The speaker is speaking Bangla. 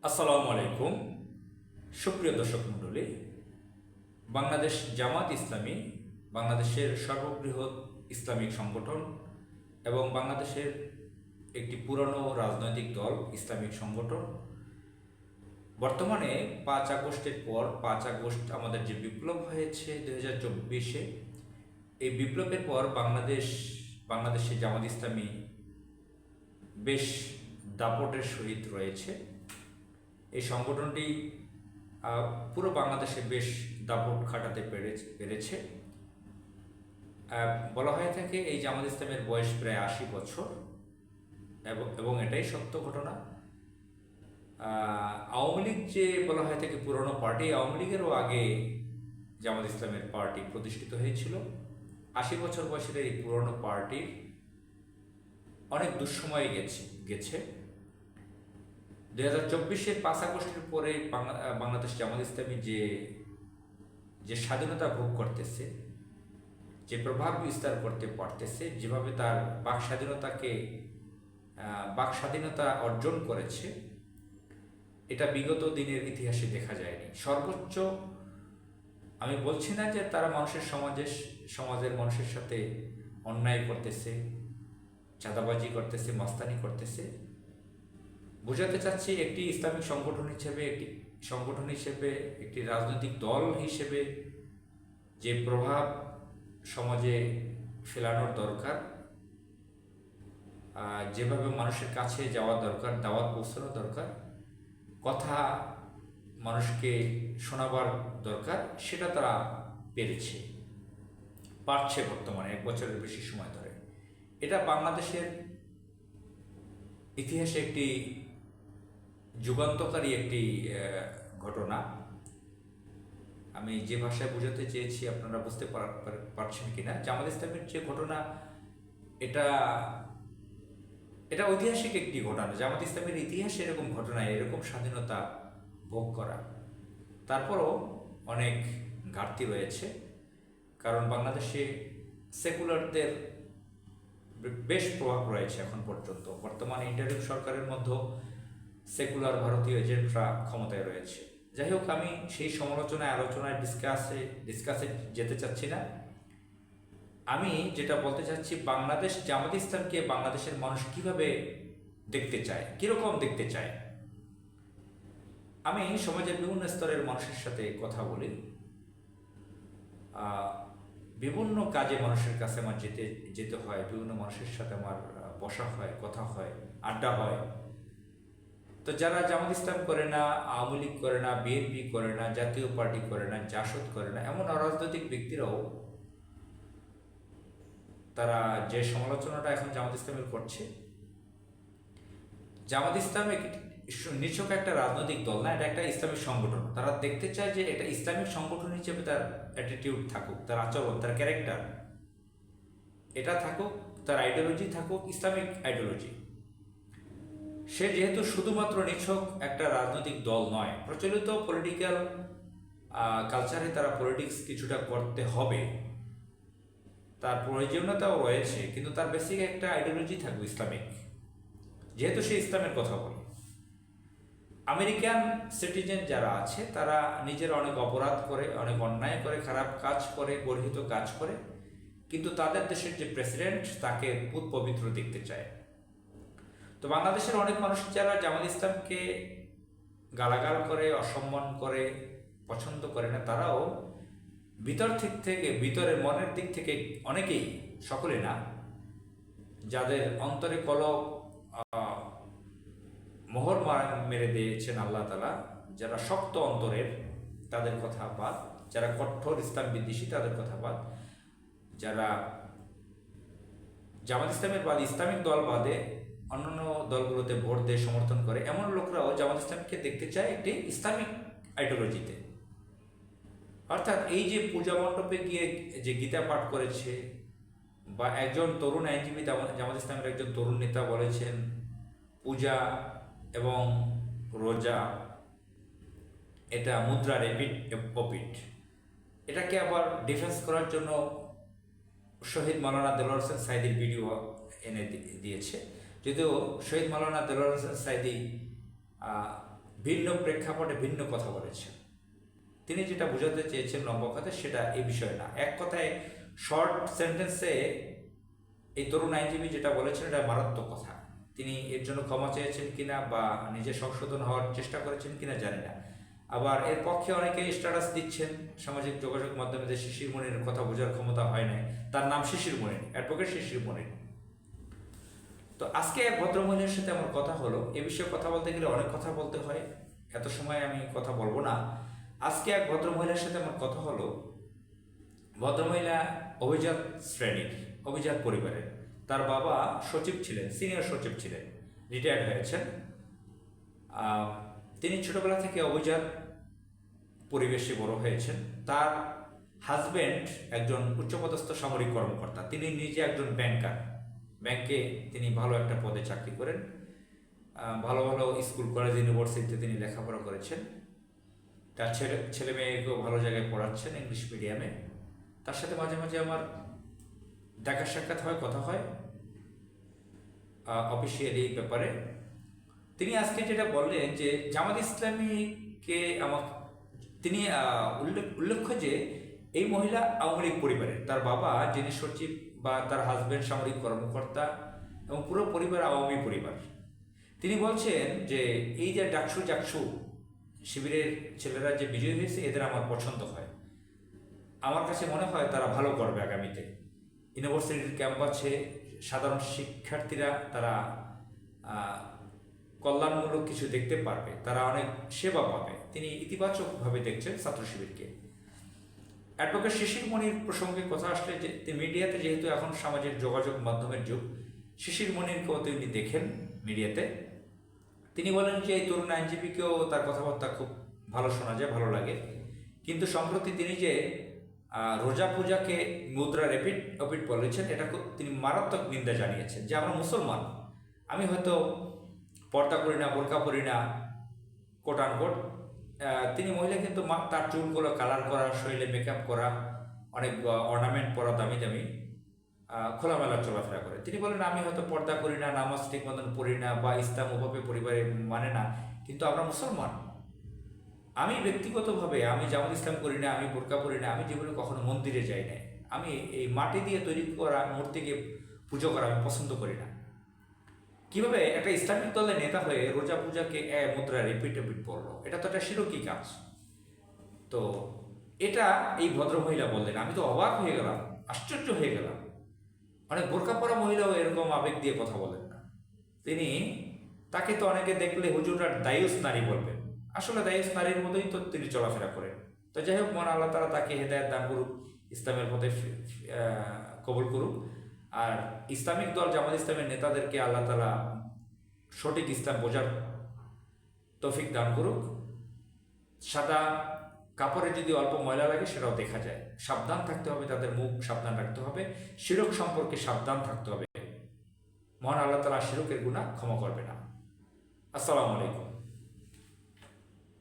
আসসালামু আলাইকুম। সুপ্রিয় দর্শক মণ্ডলী, বাংলাদেশ জামাত ইসলামী বাংলাদেশের সর্ববৃহৎ ইসলামিক সংগঠন এবং বাংলাদেশের একটি পুরনো রাজনৈতিক দল, ইসলামিক সংগঠন। বর্তমানে 5 আগস্টের পর 5 আগস্ট আমাদের যে বিপ্লব হয়েছে 2024-এ, এই বিপ্লবের পর বাংলাদেশে জামাত ইসলামী বেশ দাপটের সহিত রয়েছে। এই সংগঠনটি পুরো বাংলাদেশে বেশ দাপট খাটাতে পেরেছে। বলা হয়ে থাকে এই জামাত ইসলামের বয়স প্রায় 80 বছর এবং এটাই সত্য ঘটনা। আওয়ামী লীগ যে বলা হয়ে থাকে পুরনো পার্টি, আওয়ামী লীগেরও আগে জামাত ইসলামের পার্টি প্রতিষ্ঠিত হয়েছিল। 80 বছর বয়সের এই পুরনো পার্টির অনেক দুঃসময় গেছে। 2024-এর 5 আগস্টের পরে বাংলাদেশ জামাত ইসলামী যে স্বাধীনতা ভোগ করতেছে, যে প্রভাব বিস্তার করতে পারতেছে, যেভাবে তার বাক স্বাধীনতা অর্জন করেছে, এটা বিগত দিনের ইতিহাসে দেখা যায়নি। সর্বোচ্চ, আমি বলছি না যে তারা সমাজের মানুষের সাথে অন্যায় করতেছে, চাঁদাবাজি করতেছে, মাস্তানি করতেছে। বোঝাতে চাচ্ছি একটি ইসলামিক সংগঠন হিসেবে একটি রাজনৈতিক দল হিসেবে যে প্রভাব সমাজে ফেলানোর দরকার, যেভাবে মানুষের কাছে যাওয়া দরকার, দাওয়াত পৌঁছানো দরকার, কথা মানুষকে শোনাবার দরকার, সেটা তারা পারছে বর্তমানে 1 বছরের বেশি সময় ধরে। এটা বাংলাদেশের ইতিহাসে একটি যুগান্তকারী একটি ঘটনা। আমি যে ভাষায় বোঝাতে চেয়েছি আপনারা বুঝতে পারছেন কিনা। জামাত ইসলামের যে ঘটনা, এটা ঐতিহাসিক একটি ঘটনা। জামাত ইসলামের ইতিহাসে এরকম ঘটনা, এরকম স্বাধীনতা ভোগ করা, তারপরও অনেক ঘাটতি রয়েছে। কারণ বাংলাদেশে সেকুলারদের বেশ প্রভাব রয়েছে এখন পর্যন্ত। বর্তমানে ইন্টারিম সরকারের মধ্যে সেকুলার ভারতীয় এজেন্টরা ক্ষমতায় রয়েছে। যাই হোক, আমি সেই আলোচনায় ডিসকাসে যেতে চাচ্ছি না। আমি যেটা বলতে চাচ্ছি, বাংলাদেশ জামাত ইসলামকে বাংলাদেশের মানুষ কিভাবে দেখতে চায়, কিরকম দেখতে চায়। আমি সমাজের বিভিন্ন স্তরের মানুষের সাথে কথা বলি, বিভিন্ন কাজে মানুষের কাছে আমার যেতে হয়, বিভিন্ন মানুষের সাথে আমার বসা হয়, কথা হয়, আড্ডা হয়। তো যারা জামাত ইসলাম করে না, আওয়ামী লীগ করে না, বিএনপি করে না, জাতীয় পার্টি করে না, জাসদ করে না, এমন অরাজনৈতিক ব্যক্তিরাও তারা যে সমালোচনাটা এখন জামাত ইসলামের করছে, জামাত ইসলাম নিছক একটা রাজনৈতিক দল না, এটা একটা ইসলামিক সংগঠন। তারা দেখতে চায় যে এটা ইসলামিক সংগঠন হিসেবে তার অ্যাটিটিউড থাকুক, তার আচরণ, তার ক্যারেক্টার এটা থাকুক, তার আইডিওলজি থাকুক ইসলামিক আইডিওলজি। সে যেহেতু শুধুমাত্র নিছক একটা রাজনৈতিক দল নয়, প্রচলিত পলিটিক্যাল কালচারে তারা পলিটিক্স কিছুটা করতে হবে, তার প্রয়োজনীয়তাও রয়েছে, কিন্তু তার বেসিক একটা আইডিওলজি থাকবে ইসলামিক, যেহেতু সে ইসলামের কথা বলে। আমেরিকান সিটিজেন যারা আছে তারা নিজেরা অনেক অপরাধ করে, অনেক অন্যায় করে, খারাপ কাজ করে, গর্হিত কাজ করে, কিন্তু তাদের দেশের যে প্রেসিডেন্ট তাকে পুত পবিত্র দেখতে চায়। তো বাংলাদেশের অনেক মানুষ যারা জামাত ইসলামকে গালাগাল করে, অসম্মান করে, পছন্দ করে না, তারাও ভিতরের মনের দিক থেকে অনেকেই, সকলে না, যাদের অন্তরে কলব মোহর মেরে দিয়েছেন আল্লাহ তাআলা, যারা শক্ত অন্তরের তাদের কথা বাদ, যারা কঠোর ইসলাম বিদ্বেষী তাদের কথা বাদ, যারা জামাত ইসলামের ইসলামিক দল বাদে অন্যান্য দলগুলোতে ভোট দিয়ে সমর্থন করে, এমন লোকরাও জামাত ইসলামকে দেখতে চায় একটি ইসলামিক আইডিওলজিতে। অর্থাৎ এই যে পূজা মণ্ডপে গিয়ে যে গীতা পাঠ করেছে, বা একজন তরুণ আইনজীবী জামাত ইসলামের একজন তরুণ নেতা বলেছেন পূজা এবং রোজা এটা মুদ্রার অপিট। এটাকে আবার ডিফেন্স করার জন্য শহীদ মাওলানা দেলোয়ার হোসেন সাঈদীর ভিডিও এনে দিয়েছে। যদিও শহীদ মাওলানা দেলোয়ার হোসেন সাঈদী ভিন্ন প্রেক্ষাপটে ভিন্ন কথা বলেছেন। তিনি যেটা বোঝাতে চেয়েছেন লম্বা কথায় সেটা এই বিষয় না। এক কথায় শর্ট সেন্টেন্সে এই তরুণ আইনজীবী যেটা বলেছেন এটা মারাত্মক কথা। তিনি এর জন্য ক্ষমা চেয়েছেন কিনা বা নিজে সংশোধন হওয়ার চেষ্টা করেছেন কিনা জানি না। আবার এর পক্ষে অনেকে স্ট্যাটাস দিচ্ছেন সামাজিক যোগাযোগ মাধ্যমে যে শিশির মনিরের কথা বোঝার ক্ষমতা হয় নাই, তার নাম শিশির মনির, অ্যাডভোকেট শিশির মনির। তো আজকে এক ভদ্রমহিলার সাথে আমার কথা হলো। এ বিষয়ে কথা বলতে গেলে অনেক কথা বলতে হয়, এত সময় আমি কথা বলবো না। আজকে এক ভদ্রমহিলার সাথে আমার কথা হলো। ভদ্রমহিলা অভিজাত শ্রেণীর, অভিজাত পরিবারের। তার বাবা সচিব ছিলেন, সিনিয়র সচিব ছিলেন, রিটায়ার্ড হয়েছেন। তিনি ছোটবেলা থেকে অভিজাত পরিবেশে বড় হয়েছেন। তার হাজব্যান্ড একজন উচ্চপদস্থ সামরিক কর্মকর্তা, তিনি নিজে একজন ব্যাংকার। ব্যাংকে তিনি ভালো একটা পদে চাকরি করেন। ভালো ভালো স্কুল, কলেজ, ইউনিভার্সিটিতে তিনি লেখাপড়া করেছেন। তার ছেলে মেয়েকেও ভালো জায়গায় পড়াচ্ছেন ইংলিশ মিডিয়ামে। তার সাথে মাঝে মাঝে আমার দেখা সাক্ষাৎ হয়, কথা হয় অফিসিয়ালি এই ব্যাপারে। তিনি আজকে যেটা বললেন যে জামাত ইসলামীকে তিনি উল্লেখ্য যে এই মহিলা আওয়ামী লীগ পরিবারের। তার বাবা যিনি সচিব বা তার হাজব্যান্ড সামরিক কর্মকর্তা এবং পুরো পরিবার আওয়ামী পরিবার। তিনি বলছেন যে এই যে ডাকসু জাকসু শিবিরের ছেলেরা যে বিজয়ী হয়েছে এদের আমার পছন্দ হয়। আমার কাছে মনে হয় তারা ভালো করবে আগামীতে। ইউনিভার্সিটির ক্যাম্পাসে সাধারণ শিক্ষার্থীরা তারা কল্যাণমূলক কিছু দেখতে পারবে, তারা অনেক সেবা পাবে। তিনি ইতিবাচকভাবে দেখছেন ছাত্র শিবিরকে। অ্যাডভোকেট শিশির মনির প্রসঙ্গে কথা আসলে যে মিডিয়াতে যেহেতু এখন সামাজিক যোগাযোগ মাধ্যমের যুগ, শিশির মনিরকেও তিনি দেখেন মিডিয়াতে। তিনি বলেন যে এই তরুণ আইনজীবীকেও তার কথাবার্তা খুব ভালো শোনা যায়, ভালো লাগে। কিন্তু সম্প্রতি তিনি যে রোজা পূজাকে মুদ্রা রেপিড অপিট বলেছেন, এটা তিনি মারাত্মক নিন্দা জানিয়েছেন। যে আমরা মুসলমান, আমি হয়তো পর্দা করি না, বোরকা পরি না, কোট আনকোট। তিনি মহিলা কিন্তু তার চুলগুলো কালার করা, শরীরে মেকআপ করা, অনেক অর্নামেন্ট পরা, দামি দামি, খোলামেলা চলাফেরা করে। তিনি বলেন আমি হয়তো পর্দা করি না, নামাজ ঠিক মতন পড়ি না বা ইসলাম ওভাবে পরিবারে মানে না, কিন্তু আমরা মুসলমান। আমি ব্যক্তিগতভাবে আমি জামাত ইসলাম করি না, আমি বোরকা পড়ি না, আমি জীবনে কখনো মন্দিরে যাই না, আমি এই মাটি দিয়ে তৈরি করা মূর্তিকে পুজো করা আমি পছন্দ করি না। কিভাবে একটা ইসলামিক দলের নেতা হয়ে রোজা পূজাকে মুদ্রা রিপিট পড়লো? এটা তো একটা শিরকি কাজ। তো এটা এই ভদ্রমহিলা বললেন, আমি তো অবাক হয়ে গেলাম, আশ্চর্য হয়ে গেলাম। অনেক বোরকা পরা মহিলাও এরকম আবেগ দিয়ে কথা বলেন না। তাকে তো অনেকে দেখলে হুজুরার দায়ুস নারী বলবেন। আসলে দায়ুস নারীর মতোই তো তিনি চলাফেরা করেন। তো যাই হোক, মহান আল্লাহ তাআলা তাকে হেদায়েত দান করুক, ইসলামের পথে কবুল করুক। আর ইসলামিক দল জামাত ইসলামের নেতাদেরকে আল্লাহ তাআলা সঠিক ইসলাম বোঝার তৌফিক দান করুক। সাদা কাপড়ে যদি অল্প ময়লা লাগে সেটাও দেখা যায়। সাবধান থাকতে হবে, তাদের মুখ সাবধান রাখতে হবে, শিরক সম্পর্কে সাবধান থাকতে হবে। মহান আল্লাহ তাআলা শিরকের গুনাহ ক্ষমা করবে না। আসসালামু আলাইকুম।